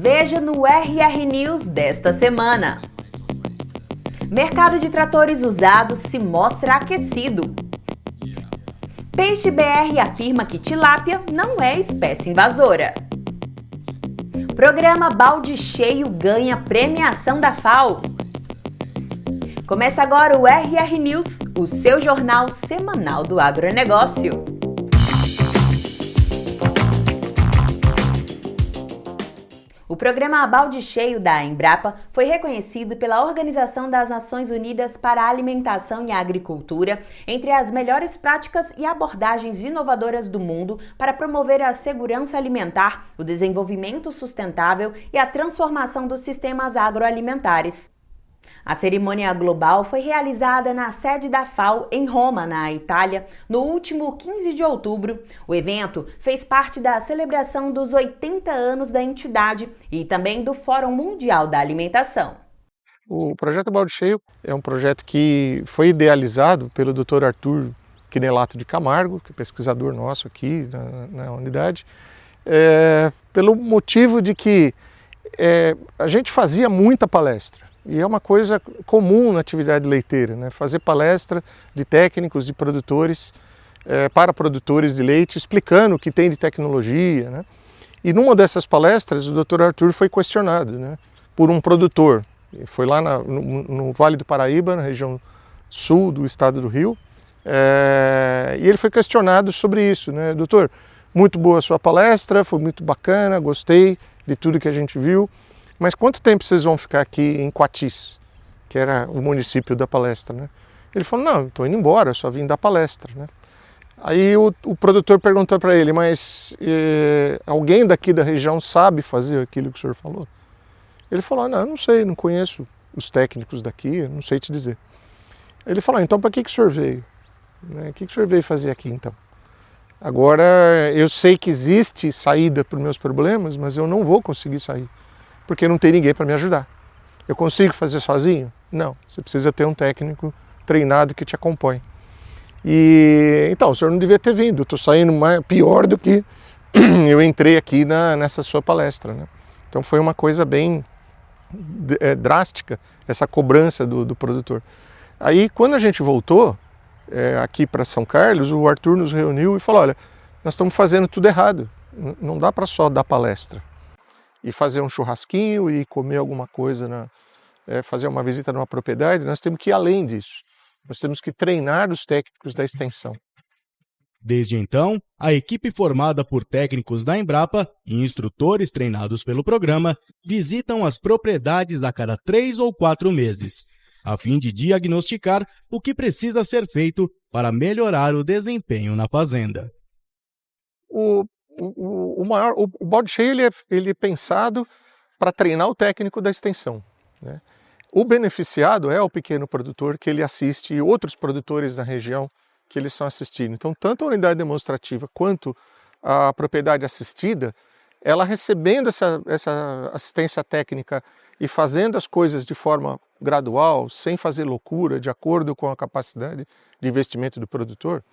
Veja no RR News desta semana. Mercado de tratores usados se mostra aquecido. Peixe BR afirma que tilápia não é espécie invasora. Programa Balde Cheio ganha premiação da FAO. Começa agora o RR News, o seu jornal semanal do agronegócio. O programa Balde Cheio da Embrapa foi reconhecido pela Organização das Nações Unidas para a Alimentação e a Agricultura entre as melhores práticas e abordagens inovadoras do mundo para promover a segurança alimentar, o desenvolvimento sustentável e a transformação dos sistemas agroalimentares. A cerimônia global foi realizada na sede da FAO em Roma, na Itália, no último 15 de outubro. O evento fez parte da celebração dos 80 anos da entidade e também do Fórum Mundial da Alimentação. O projeto Balde Cheio é um projeto que foi idealizado pelo Dr. Arthur Quinelato de Camargo, que é pesquisador nosso aqui na unidade, pelo motivo de que a gente fazia muita palestra. E é uma coisa comum na atividade leiteira, né? Fazer palestra de técnicos, de produtores, para produtores de leite, explicando o que tem de tecnologia, né? E numa dessas palestras, o Dr. Arthur foi questionado, né, por um produtor. Foi lá no Vale do Paraíba, na região sul do estado do Rio, e ele foi questionado sobre isso, né? Doutor, muito boa a sua palestra, foi muito bacana, gostei de tudo que a gente viu. Mas quanto tempo vocês vão ficar aqui em Coatis, que era o município da palestra, né? Ele falou, não, estou indo embora, só vim dar palestra, né? Aí o produtor perguntou para ele, mas alguém daqui da região sabe fazer aquilo que o senhor falou? Ele falou, não, eu não sei, não conheço os técnicos daqui, não sei te dizer. Ele falou, então para que o senhor veio? O que o senhor veio fazer aqui então? Agora eu sei que existe saída para os meus problemas, mas eu não vou conseguir sair, porque não tem ninguém para me ajudar. Eu consigo fazer sozinho? Não, você precisa ter um técnico treinado que te acompanhe. E então, o senhor não devia ter vindo, eu estou saindo pior do que eu entrei aqui nessa sua palestra, né? Então foi uma coisa bem drástica, essa cobrança do produtor. Aí quando a gente voltou aqui para São Carlos, o Arthur nos reuniu e falou, olha, nós estamos fazendo tudo errado, não dá para só dar palestra e fazer um churrasquinho e comer alguma coisa, fazer uma visita numa propriedade, nós temos que ir além disso. Nós temos que treinar os técnicos da extensão. Desde então, a equipe formada por técnicos da Embrapa e instrutores treinados pelo programa visitam as propriedades a cada 3 ou 4 meses, a fim de diagnosticar o que precisa ser feito para melhorar o desempenho na fazenda. O balde cheio ele é pensado para treinar o técnico da extensão, né? O beneficiado é o pequeno produtor que ele assiste e outros produtores da região que eles estão assistindo. Então, tanto a unidade demonstrativa quanto a propriedade assistida, ela recebendo essa assistência técnica e fazendo as coisas de forma gradual, sem fazer loucura, de acordo com a capacidade de investimento do produtor,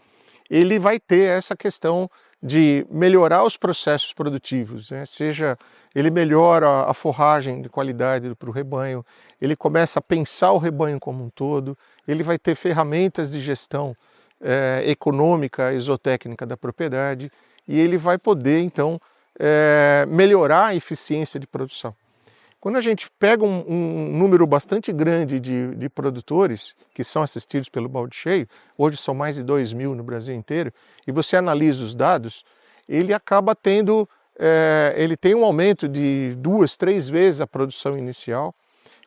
ele vai ter essa questão de melhorar os processos produtivos, né? Seja ele melhora a forragem de qualidade para o rebanho, ele começa a pensar o rebanho como um todo, ele vai ter ferramentas de gestão econômica e zootécnica da propriedade e ele vai poder então melhorar a eficiência de produção. Quando a gente pega um número bastante grande de produtores que são assistidos pelo balde cheio, hoje são mais de 2.000 no Brasil inteiro, e você analisa os dados, ele acaba tendo, ele tem um aumento de 2, 3 vezes a produção inicial,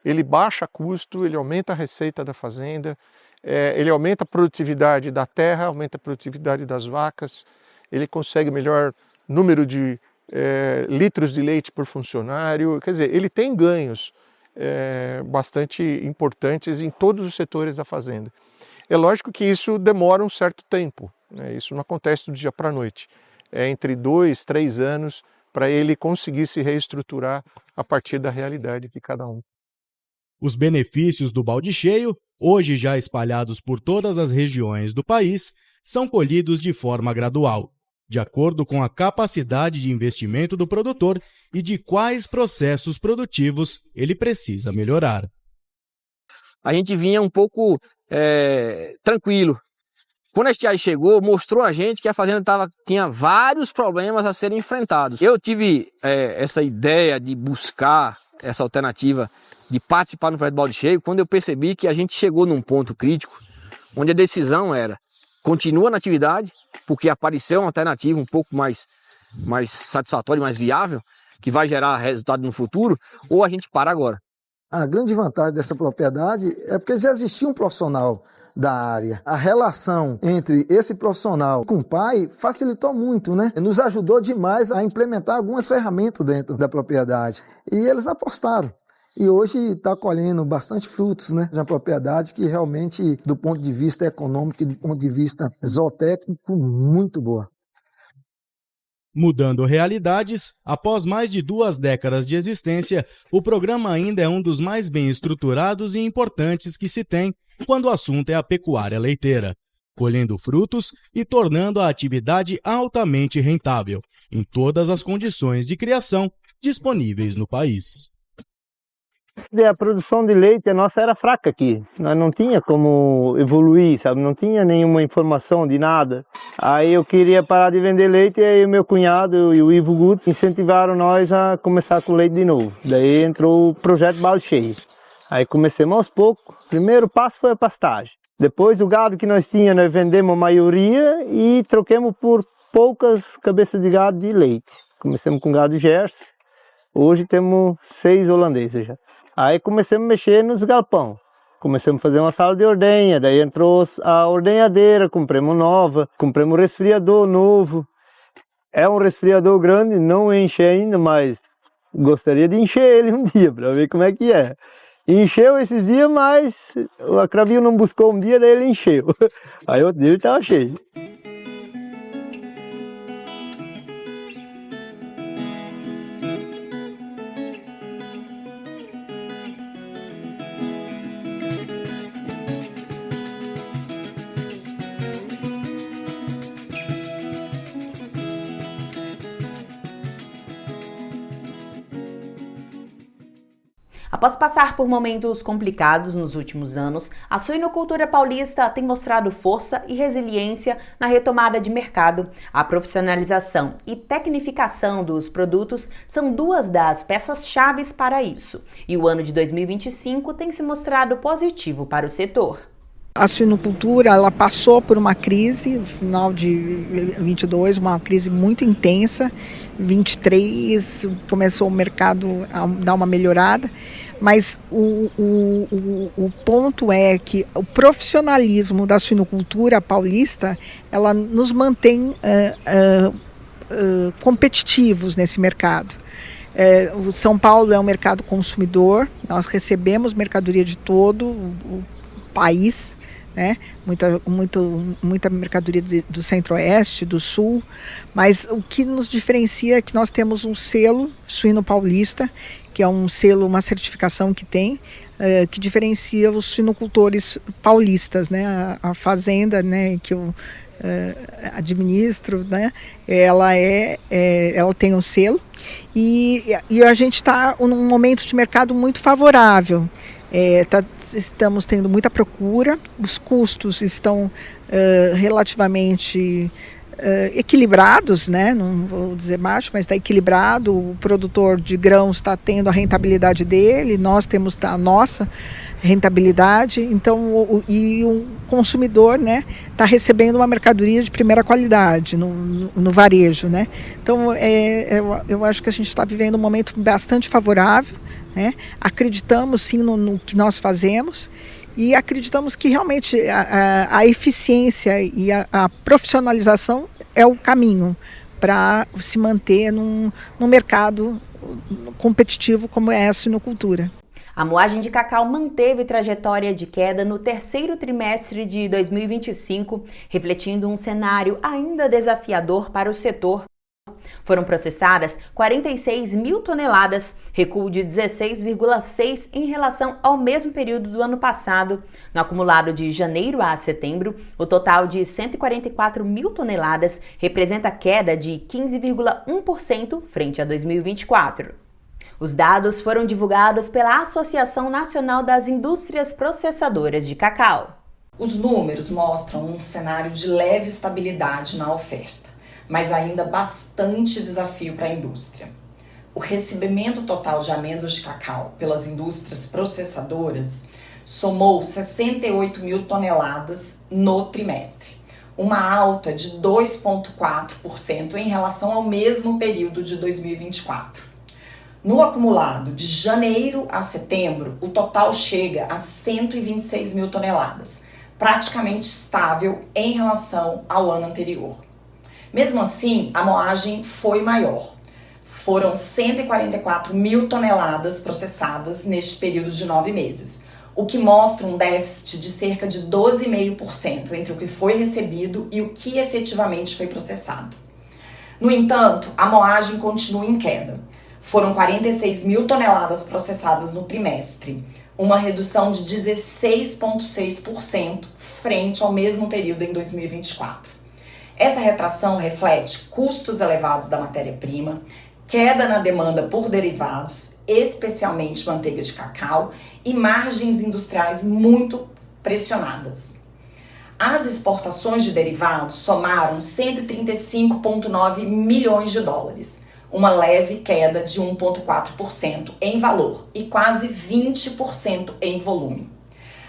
ele baixa custo, ele aumenta a receita da fazenda, ele aumenta a produtividade da terra, aumenta a produtividade das vacas, ele consegue melhor número de litros de leite por funcionário, quer dizer, ele tem ganhos bastante importantes em todos os setores da fazenda. É lógico que isso demora um certo tempo, né? Isso não acontece do dia para a noite, é entre 2, 3 anos para ele conseguir se reestruturar a partir da realidade de cada um. Os benefícios do balde cheio, hoje já espalhados por todas as regiões do país, são colhidos de forma gradual. de acordo com a capacidade de investimento do produtor e de quais processos produtivos ele precisa melhorar. A gente vinha um pouco tranquilo. Quando a estiagem chegou, mostrou a gente que a fazenda tinha vários problemas a serem enfrentados. Eu tive essa ideia de buscar essa alternativa de participar no projeto Balde Cheio quando eu percebi que a gente chegou num ponto crítico onde a decisão era: continua na atividade, porque apareceu uma alternativa um pouco mais satisfatória, mais viável, que vai gerar resultado no futuro, ou a gente para agora. A grande vantagem dessa propriedade é porque já existia um profissional da área. A relação entre esse profissional com o pai facilitou muito, né? Nos ajudou demais a implementar algumas ferramentas dentro da propriedade. E eles apostaram. E hoje está colhendo bastante frutos, né? De uma propriedade que realmente, do ponto de vista econômico e do ponto de vista zootécnico, muito boa. Mudando realidades, após mais de 2 décadas de existência, o programa ainda é um dos mais bem estruturados e importantes que se tem quando o assunto é a pecuária leiteira, colhendo frutos e tornando a atividade altamente rentável, em todas as condições de criação disponíveis no país. A produção de leite nossa era fraca aqui, nós não tinha como evoluir, sabe? Não tinha nenhuma informação de nada. Aí eu queria parar de vender leite e aí o meu cunhado e o Ivo Gutz incentivaram nós a começar com leite de novo. Daí entrou o projeto Balde Cheio. Aí começamos aos poucos. O primeiro passo foi a pastagem. Depois o gado que nós tínhamos, nós vendemos a maioria e troquemos por poucas cabeças de gado de leite. Começamos com gado Jersey, hoje temos 6 holandeses já. Aí começamos a mexer nos galpão, começamos a fazer uma sala de ordenha, daí entrou a ordenhadeira, compramos nova, compramos um resfriador novo. É um resfriador grande, não enche ainda, mas gostaria de encher ele um dia para ver como é que é. Encheu esses dias, mas a Cravil não buscou um dia, daí ele encheu. Aí outro dia ele estava cheio. Após passar por momentos complicados nos últimos anos, a suinocultura paulista tem mostrado força e resiliência na retomada de mercado. A profissionalização e tecnificação dos produtos são 2 das peças-chave para isso. E o ano de 2025 tem se mostrado positivo para o setor. A suinocultura ela passou por uma crise, no final de 22, uma crise muito intensa. 23 começou o mercado a dar uma melhorada, mas o ponto é que o profissionalismo da suinocultura paulista ela nos mantém competitivos nesse mercado. O São Paulo é um mercado consumidor, nós recebemos mercadoria de todo o país, né? Muita mercadoria do Centro-Oeste, do Sul, mas o que nos diferencia é que nós temos um selo suíno paulista, que é um selo, uma certificação que tem, que diferencia os suinocultores paulistas, né? A fazenda, né, que eu administro, né? Ela tem um selo e a gente está num momento de mercado muito favorável. Estamos tendo muita procura, os custos estão relativamente equilibrados, né? Não vou dizer baixo, mas está equilibrado. O produtor de grãos está tendo a rentabilidade dele, nós temos a nossa rentabilidade, então o consumidor, né, está recebendo uma mercadoria de primeira qualidade no varejo, né? Então eu acho que a gente está vivendo um momento bastante favorável, né? Acreditamos sim no que nós fazemos e acreditamos que realmente a eficiência e a profissionalização é o caminho para se manter num mercado competitivo como é a suinocultura. A moagem de cacau manteve trajetória de queda no 3º trimestre de 2025, refletindo um cenário ainda desafiador para o setor. Foram processadas 46 mil toneladas, recuo de 16,6% em relação ao mesmo período do ano passado. No acumulado de janeiro a setembro, o total de 144 mil toneladas representa queda de 15,1% frente a 2024. Os dados foram divulgados pela Associação Nacional das Indústrias Processadoras de Cacau. Os números mostram um cenário de leve estabilidade na oferta, mas ainda bastante desafio para a indústria. O recebimento total de amêndoas de cacau pelas indústrias processadoras somou 68 mil toneladas no trimestre, uma alta de 2,4% em relação ao mesmo período de 2024. No acumulado de janeiro a setembro, o total chega a 126 mil toneladas, praticamente estável em relação ao ano anterior. Mesmo assim, a moagem foi maior. Foram 144 mil toneladas processadas neste período de 9 meses, o que mostra um déficit de cerca de 12,5% entre o que foi recebido e o que efetivamente foi processado. No entanto, a moagem continua em queda. Foram 46 mil toneladas processadas no trimestre, uma redução de 16,6% frente ao mesmo período em 2024. Essa retração reflete custos elevados da matéria-prima, queda na demanda por derivados, especialmente manteiga de cacau, e margens industriais muito pressionadas. As exportações de derivados somaram 135,9 milhões de dólares, uma leve queda de 1,4% em valor e quase 20% em volume.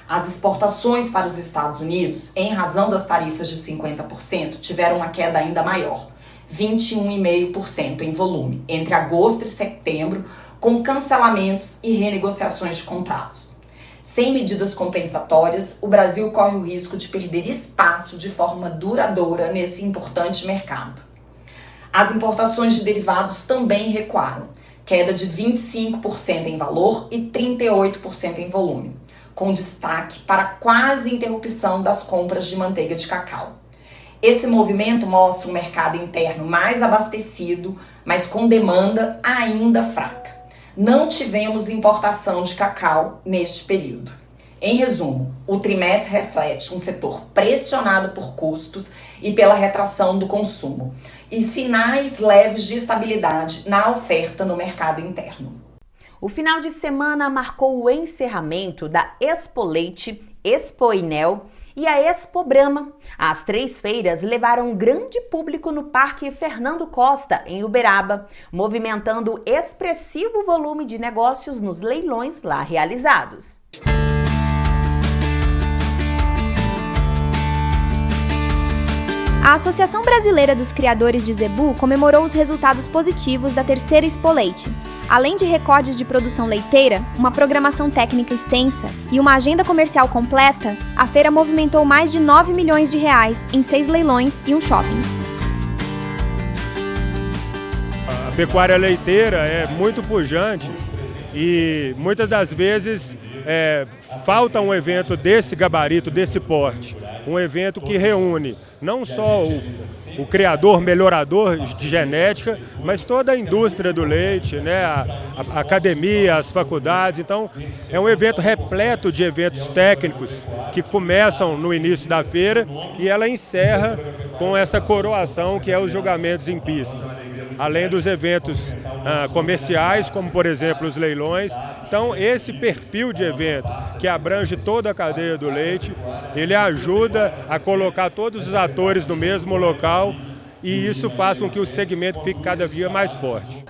As exportações para os Estados Unidos, em razão das tarifas de 50%, tiveram uma queda ainda maior, 21,5% em volume, entre agosto e setembro, com cancelamentos e renegociações de contratos. Sem medidas compensatórias, o Brasil corre o risco de perder espaço de forma duradoura nesse importante mercado. As importações de derivados também recuaram, queda de 25% em valor e 38% em volume, com destaque para a quase interrupção das compras de manteiga de cacau. Esse movimento mostra um mercado interno mais abastecido, mas com demanda ainda fraca. Não tivemos importação de cacau neste período. Em resumo, o trimestre reflete um setor pressionado por custos e pela retração do consumo, e sinais leves de estabilidade na oferta no mercado interno. O final de semana marcou o encerramento da Expo Leite, Expo Inel e a Expo Brahma. As 3 feiras levaram um grande público no Parque Fernando Costa, em Uberaba, movimentando expressivo volume de negócios nos leilões lá realizados. A Associação Brasileira dos Criadores de Zebu comemorou os resultados positivos da terceira Expo Leite. Além de recordes de produção leiteira, uma programação técnica extensa e uma agenda comercial completa, a feira movimentou mais de 9 milhões de reais em 6 leilões e um shopping. A pecuária leiteira é muito pujante e muitas das vezes falta um evento desse gabarito, desse porte. Um evento que reúne não só o criador, melhorador de genética, mas toda a indústria do leite, né? a academia, as faculdades. Então, é um evento repleto de eventos técnicos que começam no início da feira e ela encerra com essa coroação que é os julgamentos em pista. Além dos eventos comerciais, como por exemplo os leilões. Então esse perfil de evento que abrange toda a cadeia do leite, ele ajuda a colocar todos os atores no mesmo local e isso faz com que o segmento fique cada dia mais forte.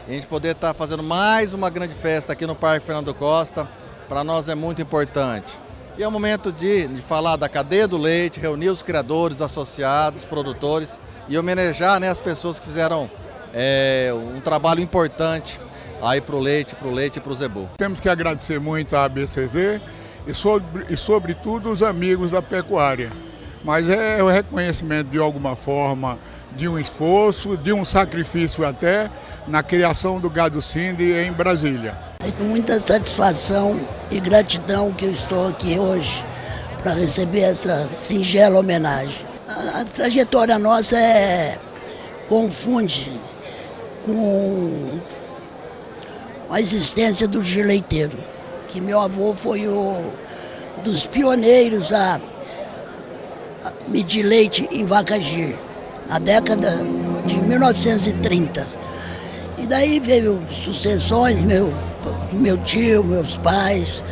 A gente poder estar fazendo mais uma grande festa aqui no Parque Fernando Costa, para nós é muito importante. E é o momento de falar da cadeia do leite, reunir os criadores, associados, produtores e homenagear, né, as pessoas que fizeram um trabalho importante aí para o leite e para o Zebu. Temos que agradecer muito à ABCZ e sobretudo os amigos da pecuária. Mas é o reconhecimento de alguma forma, de um esforço, de um sacrifício até, na criação do gado Sindi em Brasília. É com muita satisfação e gratidão que eu estou aqui hoje para receber essa singela homenagem. A trajetória nossa confunde com a existência do gir leiteiro, que meu avô foi dos pioneiros a medir leite em vaca gir, na década de 1930. E daí veio sucessões, meu tio, meus pais,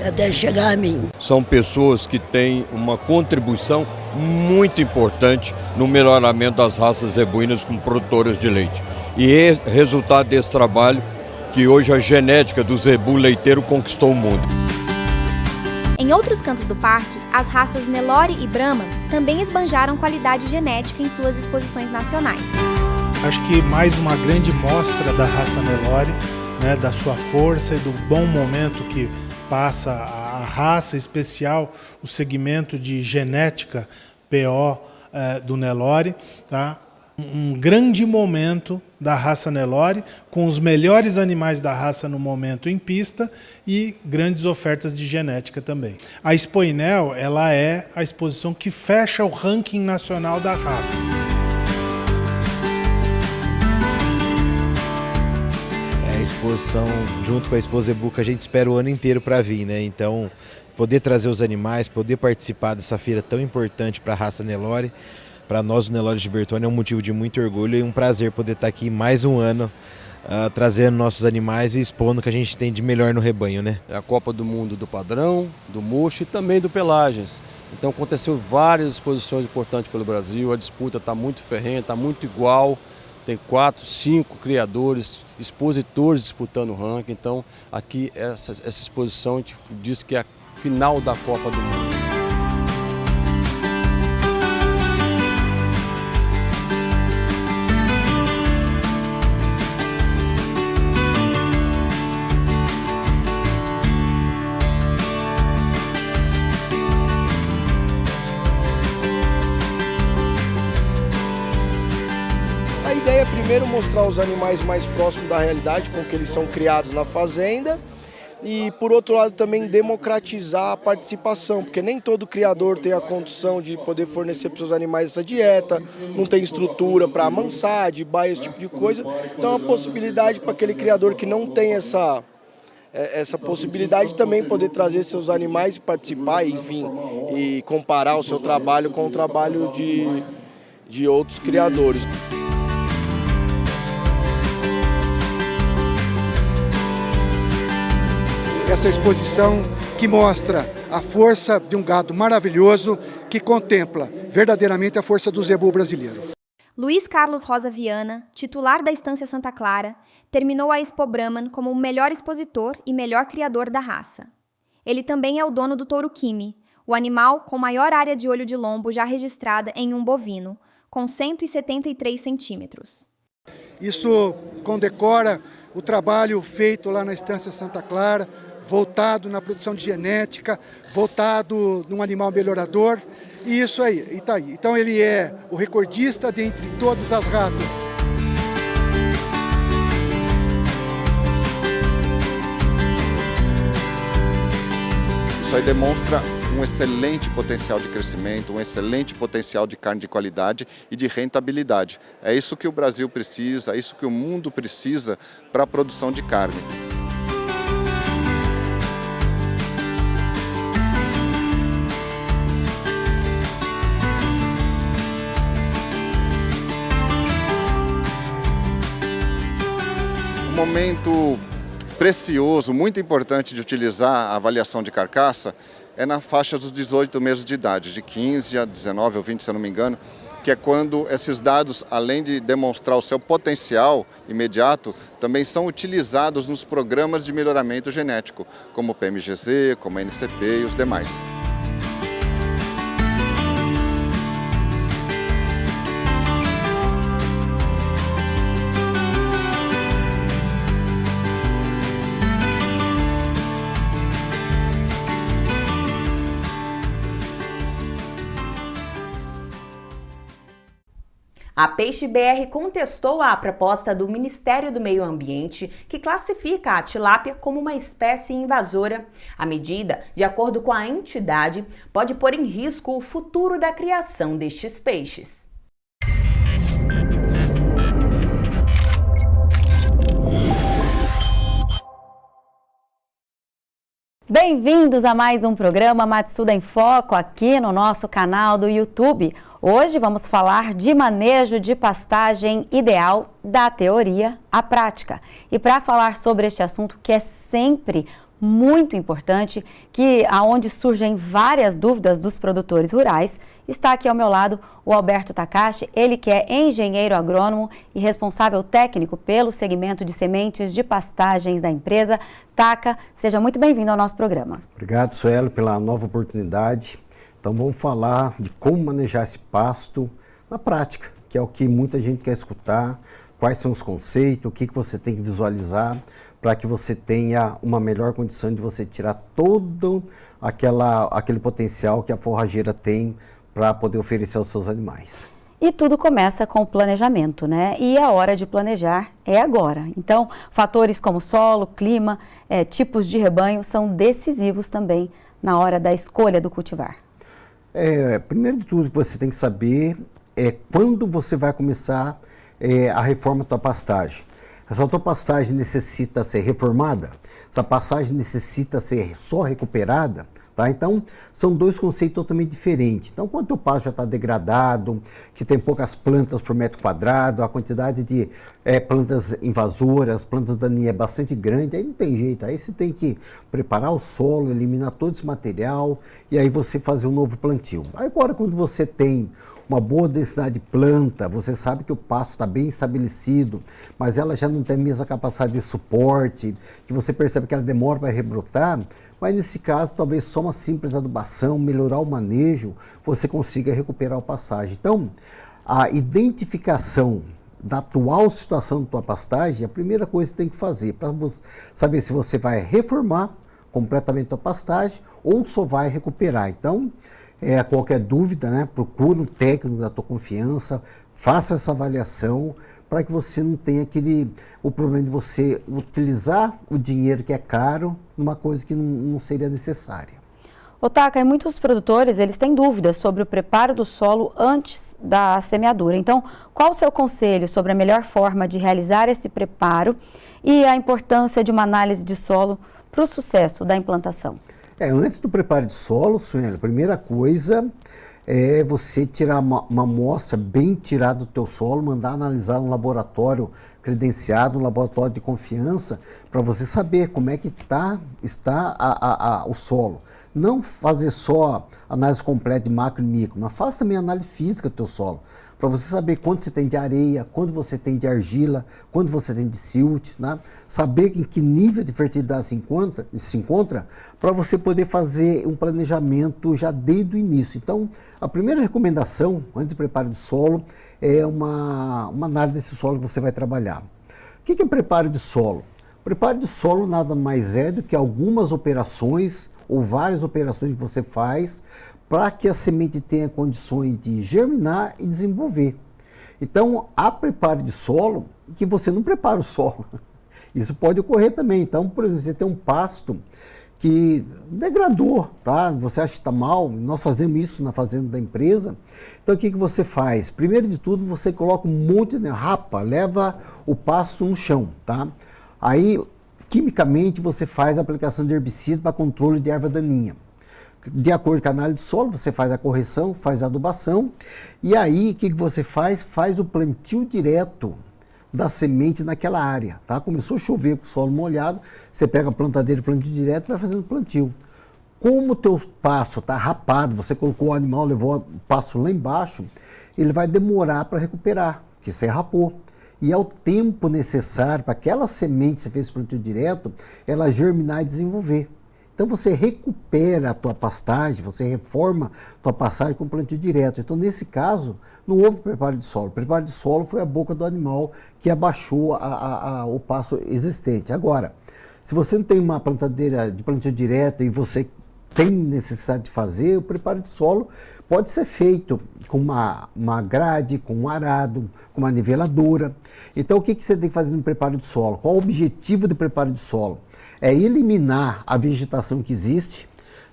até chegar a mim. São pessoas que têm uma contribuição muito importante no melhoramento das raças zebuínas como produtoras de leite. E é resultado desse trabalho que hoje a genética do zebu leiteiro conquistou o mundo. Em outros cantos do parque, as raças Nelore e Brahman também esbanjaram qualidade genética em suas exposições nacionais. Acho que mais uma grande mostra da raça Nelore, né, da sua força e do bom momento que passa a raça, em especial o segmento de genética PO do Nelore, tá? Um grande momento da raça Nelore, com os melhores animais da raça no momento em pista e grandes ofertas de genética também. A Expo Inel, ela é a exposição que fecha o ranking nacional da raça. É a exposição, junto com a Expo Zebu, que a gente espera o ano inteiro para vir, né? Então, poder trazer os animais, poder participar dessa feira tão importante para a raça Nelore, para nós, o Nelore de Bertone, é um motivo de muito orgulho e um prazer poder estar aqui mais um ano trazendo nossos animais e expondo o que a gente tem de melhor no rebanho, né? É a Copa do Mundo do padrão, do mocho e também do pelagens. Então aconteceu várias exposições importantes pelo Brasil, a disputa está muito ferrenha, está muito igual. Tem 4, 5 criadores, expositores disputando o ranking. Então aqui essa exposição a gente diz que é a final da Copa do Mundo. A ideia é primeiro mostrar os animais mais próximos da realidade com que eles são criados na fazenda e, por outro lado, também democratizar a participação, porque nem todo criador tem a condição de poder fornecer para os seus animais essa dieta, não tem estrutura para amansar, de baia, esse tipo de coisa. Então é uma possibilidade para aquele criador que não tem essa possibilidade também poder trazer seus animais e participar, enfim, e comparar o seu trabalho com o trabalho de outros criadores. Essa exposição que mostra a força de um gado maravilhoso que contempla verdadeiramente a força do zebu brasileiro. Luiz Carlos Rosa Viana, titular da Estância Santa Clara, terminou a Expo Brahman como o melhor expositor e melhor criador da raça. Ele também é o dono do touro Kimi, o animal com maior área de olho de lombo já registrada em um bovino, com 173 centímetros. Isso condecora o trabalho feito lá na Estância Santa Clara, voltado na produção de genética, voltado num animal melhorador, e isso aí, e tá aí. Então ele é o recordista dentre todas as raças. Isso aí demonstra um excelente potencial de crescimento, um excelente potencial de carne de qualidade e de rentabilidade. É isso que o Brasil precisa, é isso que o mundo precisa para a produção de carne. Um momento precioso, muito importante de utilizar a avaliação de carcaça é na faixa dos 18 meses de idade, de 15 a 19 ou 20, se eu não me engano, que é quando esses dados, além de demonstrar o seu potencial imediato, também são utilizados nos programas de melhoramento genético, como o PMGZ, como a NCP e os demais. A Peixe BR contestou a proposta do Ministério do Meio Ambiente, que classifica a tilápia como uma espécie invasora. A medida, de acordo com a entidade, pode pôr em risco o futuro da criação destes peixes. Bem-vindos a mais um programa Matsuda em Foco aqui no nosso canal do YouTube. Hoje vamos falar de manejo de pastagem ideal da teoria à prática. E para falar sobre este assunto que é sempre muito importante, que aonde surgem várias dúvidas dos produtores rurais, está aqui ao meu lado o Alberto Takashi, ele que é engenheiro agrônomo e responsável técnico pelo segmento de sementes de pastagens da empresa. Taka, seja muito bem-vindo ao nosso programa. Obrigado, Suelo, pela nova oportunidade. Então vamos falar de como manejar esse pasto na prática, que é o que muita gente quer escutar, quais são os conceitos, o que você tem que visualizar, para que você tenha uma melhor condição de você tirar todo aquele potencial que a forrageira tem para poder oferecer aos seus animais. E tudo começa com o planejamento, né? E a hora de planejar é agora. Então, fatores como solo, clima, tipos de rebanho são decisivos também na hora da escolha do cultivar. Primeiro de tudo que você tem que saber é quando você vai começar a reforma da tua pastagem. Essa tua pastagem necessita ser reformada? Essa pastagem necessita ser só recuperada? Tá? Então, são dois conceitos totalmente diferentes. Então, quando o teu pasto já está degradado, que tem poucas plantas por metro quadrado, a quantidade de plantas invasoras, plantas daninhas é bastante grande, aí não tem jeito. Aí você tem que preparar o solo, eliminar todo esse material e aí você fazer um novo plantio. Agora, quando você tem uma boa densidade de planta, você sabe que o pasto está bem estabelecido, mas ela já não tem a mesma capacidade de suporte, que você percebe que ela demora para rebrotar, mas nesse caso, talvez só uma simples adubação, melhorar o manejo, você consiga recuperar a pastagem. Então, a identificação da atual situação da tua pastagem é a primeira coisa que você tem que fazer, para saber se você vai reformar completamente a tua pastagem ou só vai recuperar. Então, qualquer dúvida, né, procure um técnico da tua confiança, faça essa avaliação para que você não tenha o problema de você utilizar o dinheiro que é caro numa coisa que não seria necessária. Taka, e muitos produtores eles têm dúvidas sobre o preparo do solo antes da semeadura. Então, qual o seu conselho sobre a melhor forma de realizar esse preparo e a importância de uma análise de solo para o sucesso da implantação? Antes do preparo de solo, Sueli, a primeira coisa é você tirar uma amostra bem tirada do teu solo, mandar analisar um laboratório credenciado, um laboratório de confiança, para você saber como é que está o solo. Não fazer só análise completa de macro e micro, mas faça também análise física do teu solo, para você saber quanto você tem de areia, quanto você tem de argila, quanto você tem de silt, né? Saber em que nível de fertilidade se encontra, para você poder fazer um planejamento já desde o início. Então, a primeira recomendação, antes do preparo do solo, é uma análise desse solo que você vai trabalhar. O que é preparo de solo? Preparo de solo nada mais é do que algumas operações ou várias operações que você faz para que a semente tenha condições de germinar e desenvolver. Então, há preparo de solo que você não prepara o solo. Isso pode ocorrer também. Então, por exemplo, você tem um pasto que degradou, tá? Você acha que está mal, nós fazemos isso na fazenda da empresa. Então, o que você faz? Primeiro de tudo, você coloca um monte de rapa, leva o pasto no chão, tá? Aí, quimicamente, você faz a aplicação de herbicida para controle de erva daninha. De acordo com a análise do solo, você faz a correção, faz a adubação, e aí o que você faz? Faz o plantio direto da semente naquela área, tá? Começou a chover com o solo molhado, você pega a plantadeira e plantio direto e vai fazendo plantio. Como o teu pasto está rapado, você colocou o animal, levou o pasto lá embaixo, ele vai demorar para recuperar, porque você rapou. E é o tempo necessário para aquela semente que você fez plantio direto, ela germinar e desenvolver. Então você recupera a tua pastagem, você reforma a tua pastagem com plantio direto. Então nesse caso, não houve preparo de solo. O preparo de solo foi a boca do animal que abaixou o pasto existente. Agora, se você não tem uma plantadeira de plantio direto e você tem necessidade de fazer, o preparo de solo pode ser feito com uma grade, com um arado, com uma niveladora. Então o que você tem que fazer no preparo de solo? Qual o objetivo do preparo de solo? É eliminar a vegetação que existe,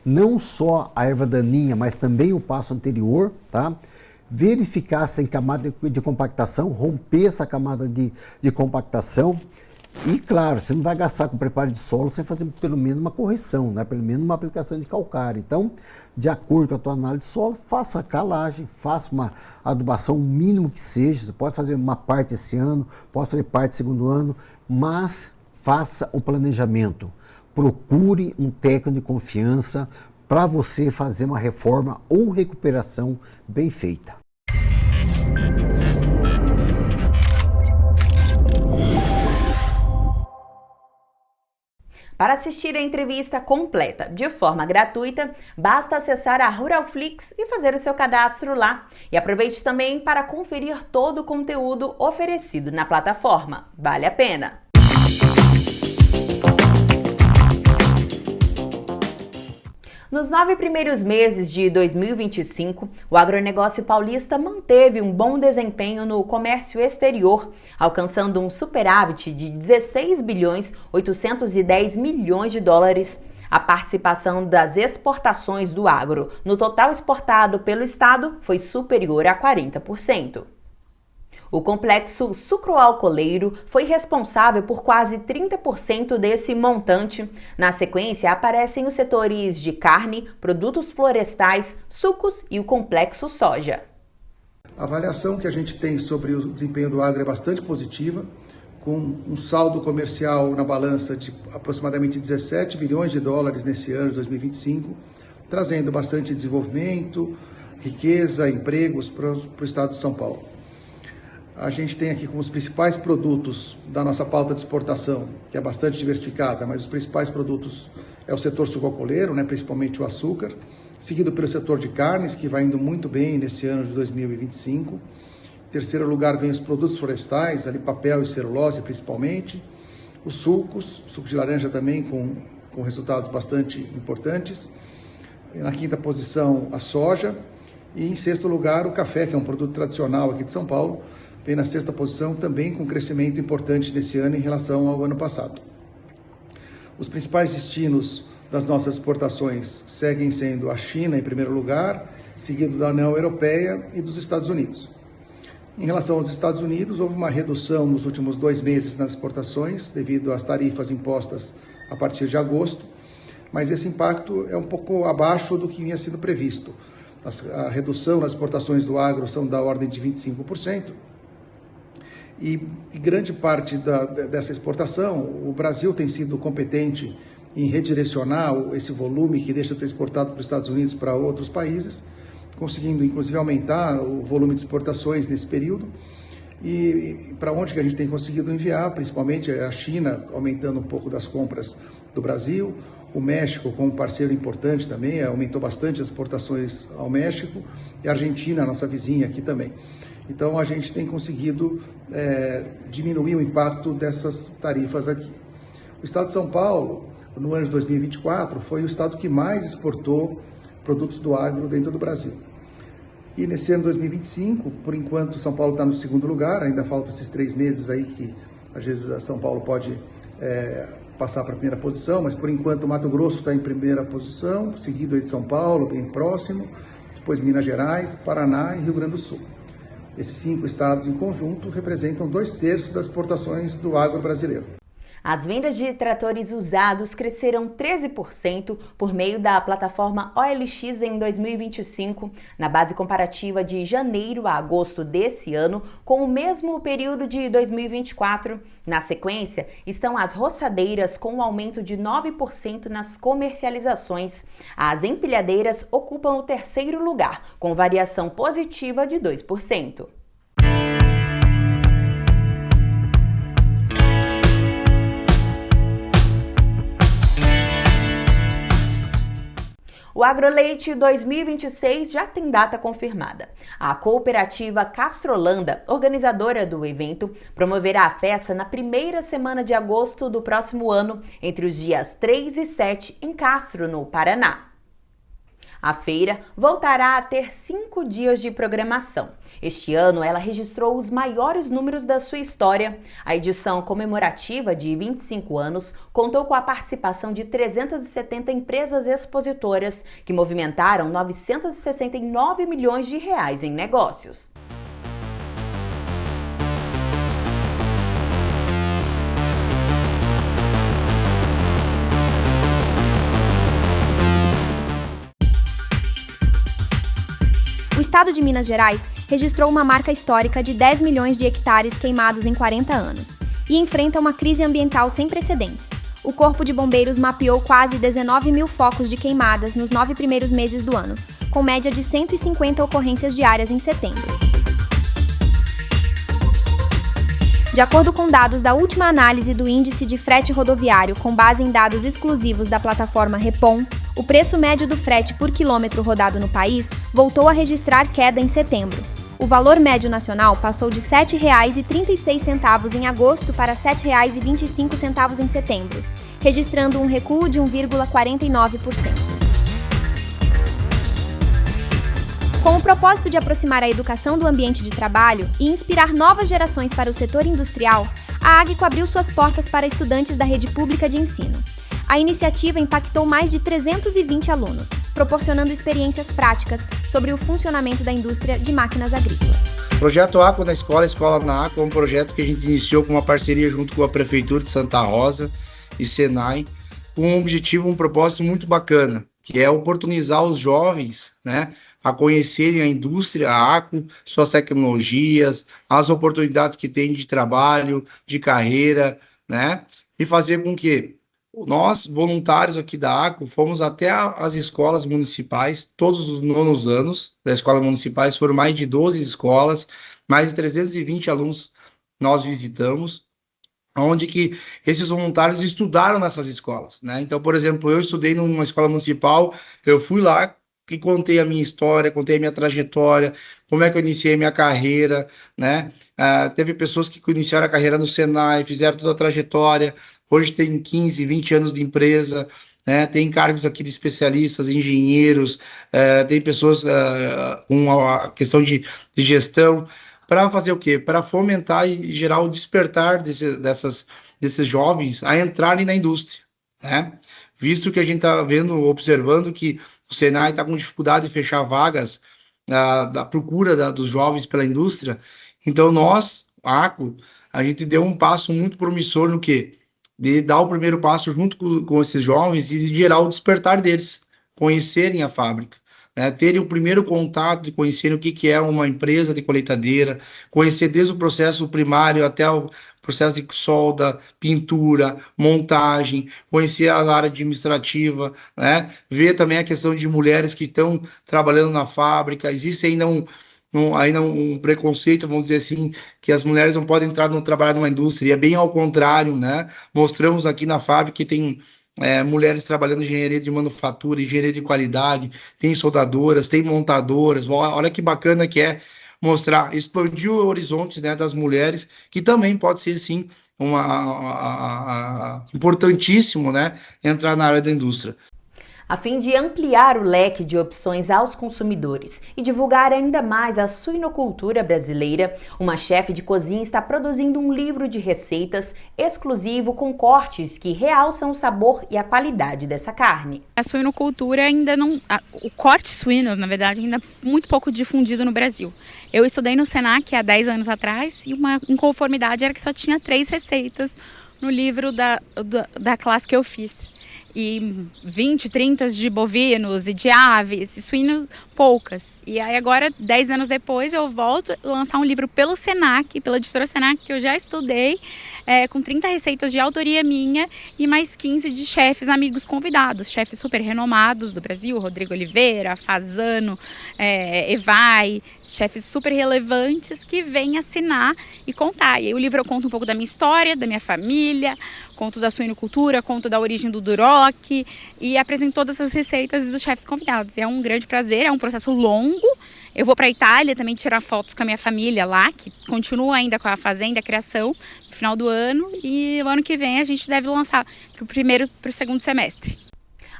não só a erva daninha, mas também o pasto anterior, tá? Verificar se tem camada de compactação, romper essa camada de compactação, E claro, você não vai gastar com preparo de solo sem fazer pelo menos uma correção, né? Pelo menos uma aplicação de calcário. Então, de acordo com a tua análise de solo, faça a calagem, faça uma adubação, o mínimo que seja. Você pode fazer uma parte esse ano, pode fazer parte segundo ano, mas faça o planejamento. Procure um técnico de confiança para você fazer uma reforma ou recuperação bem feita. Para assistir a entrevista completa de forma gratuita, basta acessar a Ruralflix e fazer o seu cadastro lá. E aproveite também para conferir todo o conteúdo oferecido na plataforma. Vale a pena! Nos 9 primeiros meses de 2025, o agronegócio paulista manteve um bom desempenho no comércio exterior, alcançando um superávit de 16 bilhões 810 milhões de dólares. A participação das exportações do agro no total exportado pelo estado foi superior a 40%. O complexo sucroalcooleiro foi responsável por quase 30% desse montante. Na sequência, aparecem os setores de carne, produtos florestais, sucos e o complexo soja. A avaliação que a gente tem sobre o desempenho do agro é bastante positiva, com um saldo comercial na balança de aproximadamente 17 bilhões de dólares nesse ano de 2025, trazendo bastante desenvolvimento, riqueza, empregos para o estado de São Paulo. A gente tem aqui como os principais produtos da nossa pauta de exportação, que é bastante diversificada, mas os principais produtos é o setor sucroalcooleiro, né, principalmente o açúcar, seguido pelo setor de carnes, que vai indo muito bem nesse ano de 2025. Em terceiro lugar vem os produtos florestais, ali papel e celulose principalmente, os sucos, suco de laranja também com resultados bastante importantes. E na quinta posição a soja e em sexto lugar o café, que é um produto tradicional aqui de São Paulo, vem na sexta posição também com crescimento importante nesse ano em relação ao ano passado. Os principais destinos das nossas exportações seguem sendo a China em primeiro lugar, seguido da União Europeia e dos Estados Unidos. Em relação aos Estados Unidos, houve uma redução nos últimos 2 meses nas exportações devido às tarifas impostas a partir de agosto, mas esse impacto é um pouco abaixo do que vinha sido previsto. A redução nas exportações do agro são da ordem de 25%, e grande parte dessa exportação, o Brasil tem sido competente em redirecionar esse volume que deixa de ser exportado para os Estados Unidos para outros países, conseguindo inclusive aumentar o volume de exportações nesse período. E para onde que a gente tem conseguido enviar, principalmente a China aumentando um pouco das compras do Brasil, o México como parceiro importante também, aumentou bastante as exportações ao México, e a Argentina, nossa vizinha aqui também. Então a gente tem conseguido diminuir o impacto dessas tarifas aqui. O estado de São Paulo, no ano de 2024, foi o estado que mais exportou produtos do agro dentro do Brasil. E nesse ano de 2025, por enquanto, São Paulo está no segundo lugar, ainda faltam esses 3 meses aí que às vezes São Paulo pode passar para a primeira posição, mas por enquanto o Mato Grosso está em primeira posição, seguido aí de São Paulo, bem próximo, depois Minas Gerais, Paraná e Rio Grande do Sul. Esses 5 estados em conjunto representam 2/3 das exportações do agro brasileiro. As vendas de tratores usados cresceram 13% por meio da plataforma OLX em 2025, na base comparativa de janeiro a agosto desse ano, com o mesmo período de 2024. Na sequência, estão as roçadeiras com um aumento de 9% nas comercializações. As empilhadeiras ocupam o terceiro lugar, com variação positiva de 2%. O Agroleite 2026 já tem data confirmada. A cooperativa Castrolanda, organizadora do evento, promoverá a festa na primeira semana de agosto do próximo ano, entre os dias 3 e 7, em Castro, no Paraná. A feira voltará a ter 5 dias de programação. Este ano, ela registrou os maiores números da sua história. A edição comemorativa de 25 anos contou com a participação de 370 empresas expositoras, que movimentaram 969 milhões de reais em negócios. estado de Minas Gerais registrou uma marca histórica de 10 milhões de hectares queimados em 40 anos e enfrenta uma crise ambiental sem precedentes. O Corpo de Bombeiros mapeou quase 19 mil focos de queimadas nos 9 primeiros meses do ano, com média de 150 ocorrências diárias em setembro. De acordo com dados da última análise do Índice de Frete Rodoviário, com base em dados exclusivos da plataforma Repom, o preço médio do frete por quilômetro rodado no país voltou a registrar queda em setembro. O valor médio nacional passou de R$ 7,36 em agosto para R$ 7,25 em setembro, registrando um recuo de 1,49%. Com o propósito de aproximar a educação do ambiente de trabalho e inspirar novas gerações para o setor industrial, a Agco abriu suas portas para estudantes da rede pública de ensino. A iniciativa impactou mais de 320 alunos, proporcionando experiências práticas sobre o funcionamento da indústria de máquinas agrícolas. O projeto Agco na Escola, Escola na Agco é um projeto que a gente iniciou com uma parceria junto com a Prefeitura de Santa Rosa e Senai, com um objetivo, um propósito muito bacana, que é oportunizar os jovens, né, a conhecerem a indústria, a Agco, suas tecnologias, as oportunidades que tem de trabalho, de carreira, né, e fazer com que nós, voluntários aqui da Agco, fomos até as escolas municipais, todos os 9º anos das escolas municipais, foram mais de 12 escolas, mais de 320 alunos nós visitamos, onde que esses voluntários estudaram nessas escolas, né? Então, por exemplo, eu estudei numa escola municipal, eu fui lá e contei a minha história, contei a minha trajetória, como é que eu iniciei a minha carreira, né? Teve pessoas que iniciaram a carreira no Senai, fizeram toda a trajetória, hoje tem 15, 20 anos de empresa, né? Tem cargos aqui de especialistas, engenheiros, tem pessoas com a questão de gestão, para fazer o quê? Para fomentar e gerar o despertar desses jovens a entrarem na indústria, né? Visto que a gente está observando que o Senai está com dificuldade de fechar vagas da procura dos jovens pela indústria, então nós, a Agco, a gente deu um passo muito promissor no quê? De dar o primeiro passo junto com esses jovens e de gerar o despertar deles, conhecerem a fábrica, né? Terem o primeiro contato de conhecerem o que é uma empresa de colheitadeira, conhecer desde o processo primário até o processo de solda, pintura, montagem, conhecer a área administrativa, né? Ver também a questão de mulheres que estão trabalhando na fábrica. Existe ainda um preconceito, vamos dizer assim, que as mulheres não podem trabalhar numa indústria, e é bem ao contrário, né? Mostramos aqui na fábrica que tem mulheres trabalhando em engenharia de manufatura, engenharia de qualidade, tem soldadoras, tem montadoras. Olha que bacana que é mostrar, expandir os horizontes, né, das mulheres, que também pode ser, sim, importantíssimo, né, entrar na área da indústria. A fim de ampliar o leque de opções aos consumidores e divulgar ainda mais a suinocultura brasileira, uma chefe de cozinha está produzindo um livro de receitas exclusivo com cortes que realçam o sabor e a qualidade dessa carne. A suinocultura ainda não... O corte suíno, na verdade, ainda é muito pouco difundido no Brasil. Eu estudei no Senac há 10 anos atrás e uma inconformidade era que só tinha 3 receitas no livro da classe que eu fiz. E 20, 30 de bovinos e de aves, e suínos poucas. E aí agora, 10 anos depois, eu volto a lançar um livro pelo Senac, pela editora Senac, que eu já estudei, com 30 receitas de autoria minha e mais 15 de chefes amigos convidados, chefes super renomados do Brasil, Rodrigo Oliveira, Fazano, Evai, chefes super relevantes que vêm assinar e contar. E aí o livro eu conto um pouco da minha história, da minha família, conto da suinocultura, conto da origem do Duroc e apresento todas as receitas dos chefes convidados. E é um grande prazer, é um processo longo. Eu vou para a Itália também tirar fotos com a minha família lá, que continua ainda com a fazenda, a criação, no final do ano. E o ano que vem a gente deve lançar para o segundo semestre.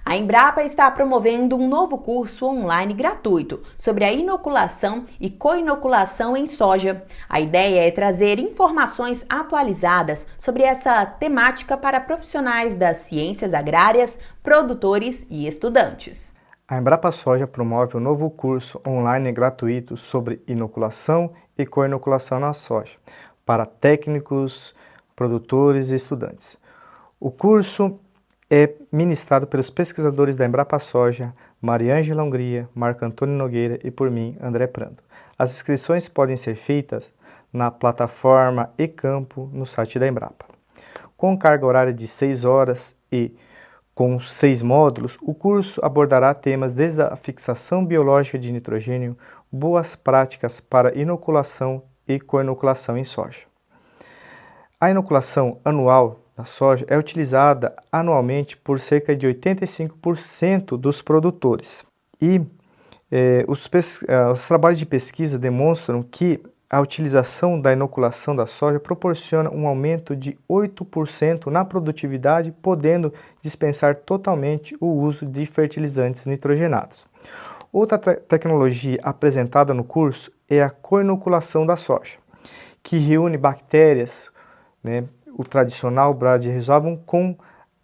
A Embrapa está promovendo um novo curso online gratuito sobre a inoculação e co-inoculação em soja. A ideia é trazer informações atualizadas sobre essa temática para profissionais das ciências agrárias, produtores e estudantes. A Embrapa Soja promove um novo curso online gratuito sobre inoculação e co-inoculação na soja, para técnicos, produtores e estudantes. O curso é ministrado pelos pesquisadores da Embrapa Soja, Mariângela Hungria, Marco Antônio Nogueira e por mim, André Prando. As inscrições podem ser feitas na plataforma eCampo no site da Embrapa. Com carga horária de 6 horas e com 6 módulos, o curso abordará temas desde a fixação biológica de nitrogênio, boas práticas para inoculação e co-inoculação em soja. A inoculação anual da soja é utilizada anualmente por cerca de 85% dos produtores. E os trabalhos de pesquisa demonstram que a utilização da inoculação da soja proporciona um aumento de 8% na produtividade, podendo dispensar totalmente o uso de fertilizantes nitrogenados. Outra tecnologia apresentada no curso é a co-inoculação da soja, que reúne bactérias, o tradicional Bradyrhizobum, com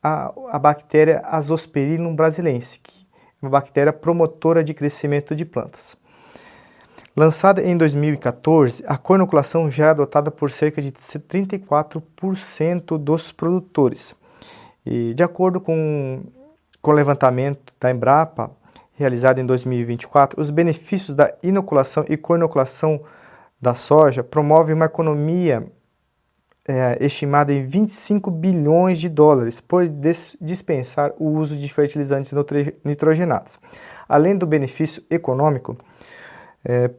a bactéria Azospirillum brasilense, que é uma bactéria promotora de crescimento de plantas. Lançada em 2014, a co-inoculação já é adotada por cerca de 34% dos produtores. E, de acordo com o levantamento da Embrapa, realizado em 2024, os benefícios da inoculação e co-inoculação da soja promovem uma economia estimada em 25 bilhões de dólares por dispensar o uso de fertilizantes nitrogenados. Além do benefício econômico,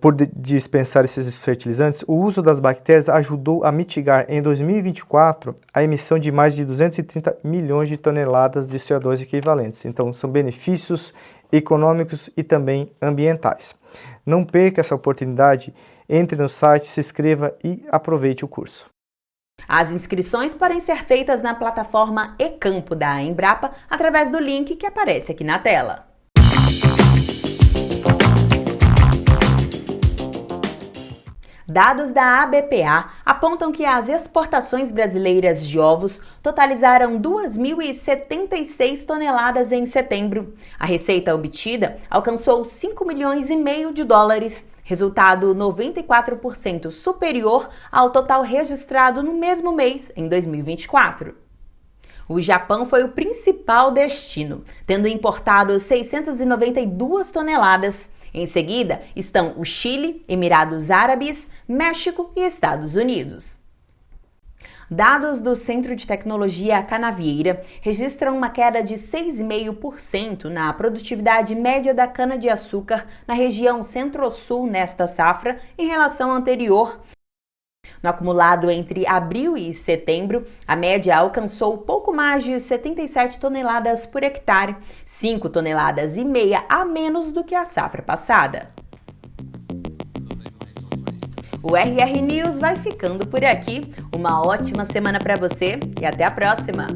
por dispensar esses fertilizantes, o uso das bactérias ajudou a mitigar em 2024 a emissão de mais de 230 milhões de toneladas de CO2 equivalentes. Então, são benefícios econômicos e também ambientais. Não perca essa oportunidade, entre no site, se inscreva e aproveite o curso. As inscrições podem ser feitas na plataforma eCampo da Embrapa através do link que aparece aqui na tela. Dados da ABPA apontam que as exportações brasileiras de ovos totalizaram 2.076 toneladas em setembro. A receita obtida alcançou 5 milhões e meio de dólares, resultado 94% superior ao total registrado no mesmo mês, em 2024. O Japão foi o principal destino, tendo importado 692 toneladas. Em seguida estão o Chile, Emirados Árabes, México e Estados Unidos. Dados do Centro de Tecnologia Canavieira registram uma queda de 6,5% na produtividade média da cana-de-açúcar na região Centro-Sul nesta safra em relação à anterior. No acumulado entre abril e setembro, a média alcançou pouco mais de 77 toneladas por hectare, 5,5 toneladas a menos do que a safra passada. O RR News vai ficando por aqui. Uma ótima semana para você e até a próxima!